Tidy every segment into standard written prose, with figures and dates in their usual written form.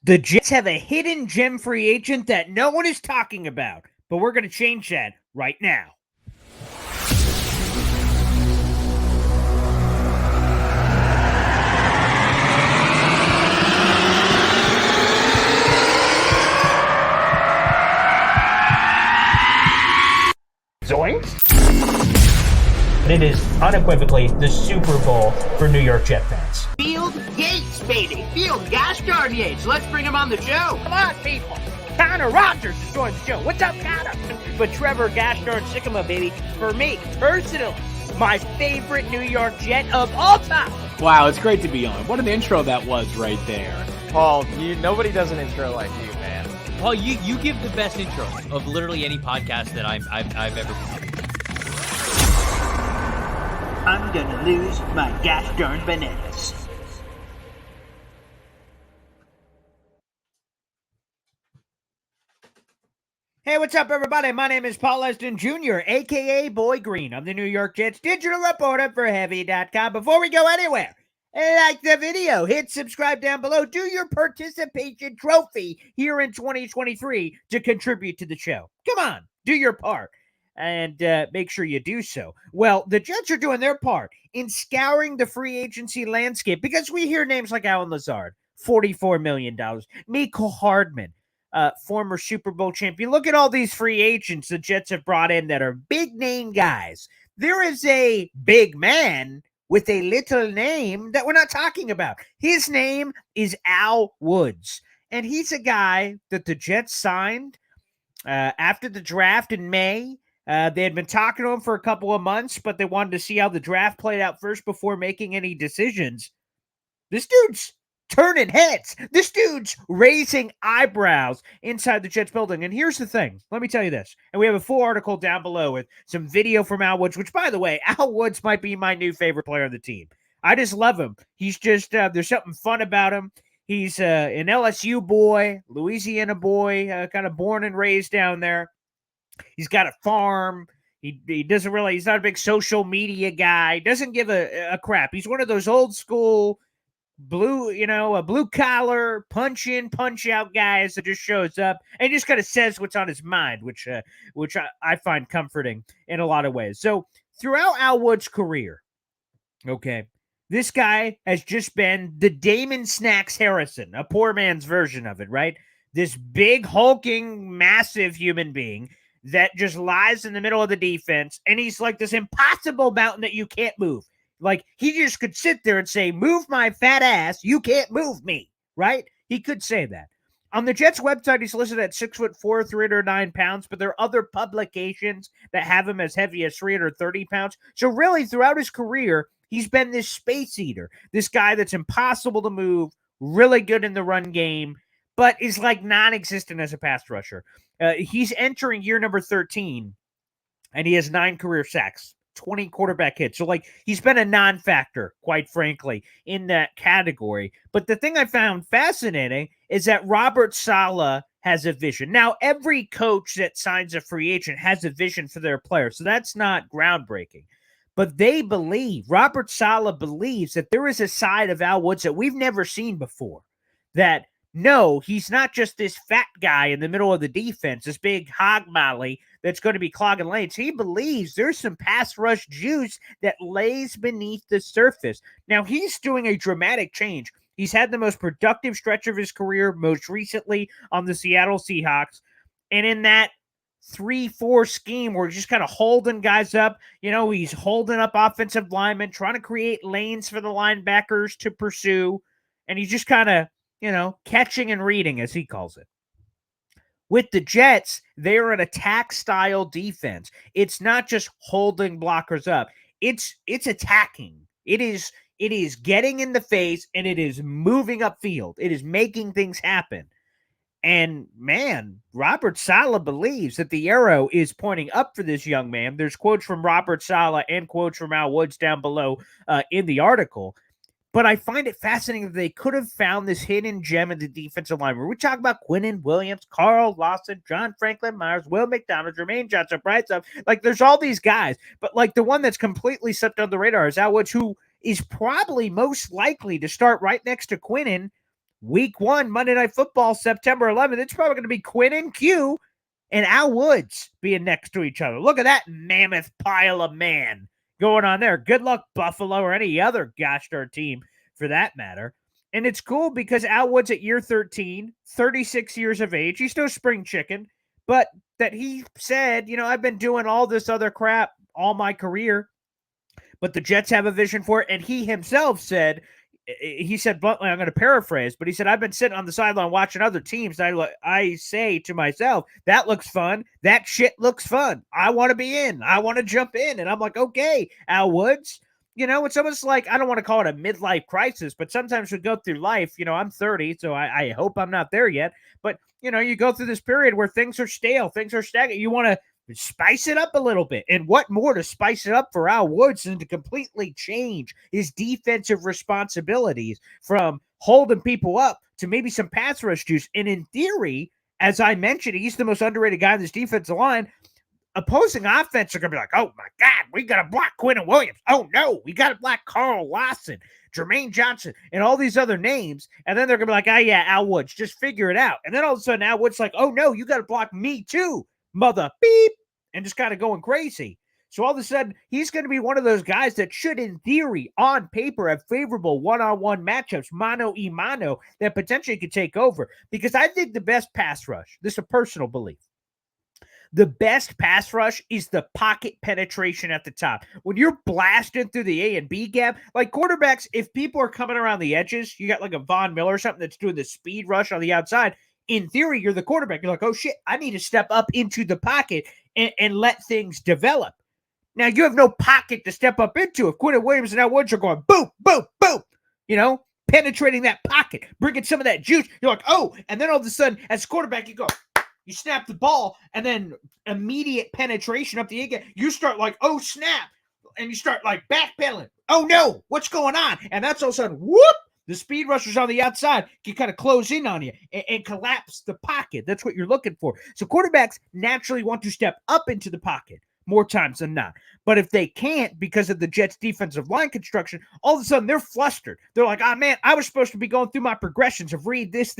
The Jets have a hidden gem free agent that no one is talking about, but we're going to change that right now. Zoinks! It is unequivocally the Super Bowl for New York Jet fans. Field Yates, baby. Field Gosh darn Yates. Let's bring him on the show. Come on, people. Connor Rogers is joining the show. What's up, Connor? But Trevor Gosh darn Sycamore, baby, for me, personally, my favorite New York Jet of all time. Wow, it's great to be on. What an intro that was right there. Paul, nobody does an intro like you, man. Paul, you give the best intro of literally any podcast that I've ever. I'm gonna lose my gosh darn bananas. Hey, what's up, everybody? My name is Paul Eston Jr., a.k.a. Boy Green. I'm the New York Jets digital reporter for Heavy.com. Before we go anywhere, like the video, hit subscribe down below. Do your participation trophy here in 2023 to contribute to the show. Come on, do your part. And make sure you do so. Well, the Jets are doing their part in scouring the free agency landscape because we hear names like Allen Lazard, $44 million, Mecole Hardman, former Super Bowl champion. Look at all these free agents the Jets have brought in that are big name guys. There is a big man with a little name that we're not talking about. His name is Al Woods, and he's a guy that the Jets signed after the draft in May. They had been talking to him for a couple of months, but they wanted to see how the draft played out first before making any decisions. This dude's turning heads. This dude's raising eyebrows inside the Jets building. And here's the thing. Let me tell you this. And we have a full article down below with some video from Al Woods, which, by the way, Al Woods might be my new favorite player on the team. I just love him. He's just, there's something fun about him. He's an LSU boy, Louisiana boy, kind of born and raised down there. He's got a farm. He doesn't really, he's not a big social media guy. Doesn't give a crap. He's one of those old school blue, a blue collar, punch in, punch out guys that just shows up and just kind of says what's on his mind, which I find comforting in a lot of ways. So throughout Al Wood's career, okay, this guy has just been the Damon Snacks Harrison, a poor man's version of it, right? This big, hulking, massive human being that just lies in the middle of the defense, and he's like this impossible mountain that you can't move. Like, he just could sit there and say, move my fat ass, you can't move me, right? He could say that. On the Jets website, he's listed at 6'4", 309 pounds, but there are other publications that have him as heavy as 330 pounds. So really, throughout his career, he's been this space eater, this guy that's impossible to move, really good in the run game, but is like non-existent as a pass rusher. He's entering year number 13, and he has 9 career sacks, 20 quarterback hits. So, like, he's been a non-factor, quite frankly, in that category. But the thing I found fascinating is that Robert Saleh has a vision. Now, every coach that signs a free agent has a vision for their player, so that's not groundbreaking. But they believe, Robert Saleh believes that there is a side of Al Woods that we've never seen before, that no, he's not just this fat guy in the middle of the defense, this big hog molly that's going to be clogging lanes. He believes there's some pass rush juice that lays beneath the surface. Now, he's doing a dramatic change. He's had the most productive stretch of his career, most recently on the Seattle Seahawks. And in that 3-4 scheme where he's just kind of holding guys up, he's holding up offensive linemen, trying to create lanes for the linebackers to pursue. And he's just kind of, catching and reading, as he calls it. With the Jets, they're an attack-style defense. It's not just holding blockers up. It's attacking. It is getting in the face, and it is moving upfield. It is making things happen. And, man, Robert Saleh believes that the arrow is pointing up for this young man. There's quotes from Robert Saleh and quotes from Al Woods down below in the article. But I find it fascinating that they could have found this hidden gem in the defensive line. Where we talk about Quinnen Williams, Carl Lawson, John Franklin Myers, Will McDonald, Jermaine Johnson, Bryce Up. Like, there's all these guys. But, like, the one that's completely slipped on the radar is Al Woods, who is probably most likely to start right next to Quinnen week 1, Monday Night Football, September 11th, it's probably going to be Quinn and Q and Al Woods being next to each other. Look at that mammoth pile of man going on there. Good luck, Buffalo, or any other gosh darn team for that matter. And it's cool because Al Woods at year 13, 36 years of age, he's still spring chicken, but that he said, I've been doing all this other crap all my career, but the Jets have a vision for it. And he himself said, bluntly, I'm going to paraphrase, but he said, I've been sitting on the sideline watching other teams. And I say to myself, that looks fun. That shit looks fun. I want to be in. I want to jump in. And I'm like, okay, Al Woods, it's almost like, I don't want to call it a midlife crisis, but sometimes we go through life, I'm 30, so I hope I'm not there yet. But, you go through this period where things are stale, things are stagnant. You want to spice it up a little bit. And what more to spice it up for Al Woods than to completely change his defensive responsibilities from holding people up to maybe some pass rush juice. And in theory, as I mentioned, he's the most underrated guy in this defensive line. Opposing offense are going to be like, oh, my God, we got to block Quinnen Williams. Oh, no, we got to block Carl Lawson, Jermaine Johnson, and all these other names. And then they're going to be like, oh, yeah, Al Woods, just figure it out. And then all of a sudden, Al Woods like, oh, no, you got to block me too, mother beep, and just kind of going crazy. So all of a sudden, he's going to be one of those guys that should, in theory, on paper, have favorable one-on-one matchups, mano-a-mano, that potentially could take over. Because I think the best pass rush, this is a personal belief, the best pass rush is the pocket penetration at the top. When you're blasting through the A and B gap, like quarterbacks, if people are coming around the edges, you got like a Von Miller or something that's doing the speed rush on the outside. In theory, you're the quarterback. You're like, oh, shit, I need to step up into the pocket and let things develop. Now, you have no pocket to step up into. If Quinnen Williams and Al Woods are going boom, boom, boom, penetrating that pocket, bringing some of that juice, you're like, oh, and then all of a sudden, as a quarterback, you go, you snap the ball, and then immediate penetration up the A gap. You start like, oh, snap, and you start like backpedaling. Oh, no, what's going on? And that's all of a sudden, whoop, the speed rushers on the outside can kind of close in on you and collapse the pocket. That's what you're looking for. So quarterbacks naturally want to step up into the pocket more times than not. But if they can't because of the Jets' defensive line construction, all of a sudden they're flustered. They're like, oh, man, I was supposed to be going through my progressions of read this.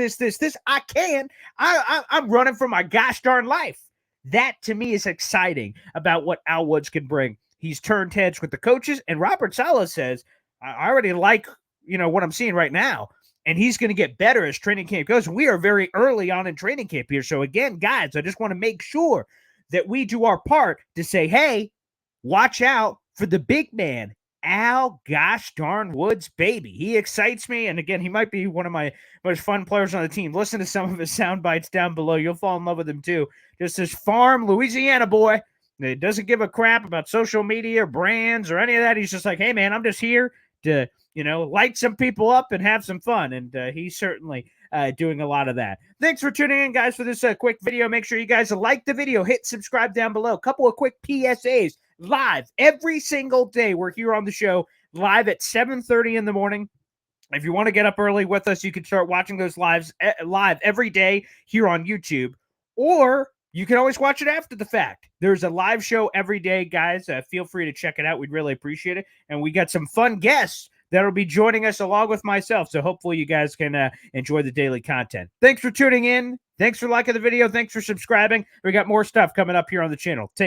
I can't. I'm running for my gosh darn life. That, to me, is exciting about what Al Woods can bring. He's turned heads with the coaches, and Robert Saleh says, I already like what I'm seeing right now. And he's going to get better as training camp goes. We are very early on in training camp here. So again, guys, I just want to make sure that we do our part to say, hey, watch out for the big man, Al gosh darn Woods, baby. He excites me. And again, he might be one of my most fun players on the team. Listen to some of his sound bites down below. You'll fall in love with him too. Just this farm Louisiana boy that doesn't give a crap about social media, brands, or any of that. He's just like, hey, man, I'm just here to, light some people up and have some fun. And he's certainly doing a lot of that. Thanks for tuning in, guys, for this quick video. Make sure you guys like the video, hit subscribe down below. A couple of quick PSAs live every single day. We're here on the show live at 7:30 in the morning. If you want to get up early with us, you can start watching those live every day here on YouTube, or you can always watch it after the fact. There's a live show every day, guys. Feel free to check it out. We'd really appreciate it. And we got some fun guests that'll be joining us along with myself. So hopefully you guys can enjoy the daily content. Thanks for tuning in. Thanks for liking the video. Thanks for subscribing. We got more stuff coming up here on the channel. Take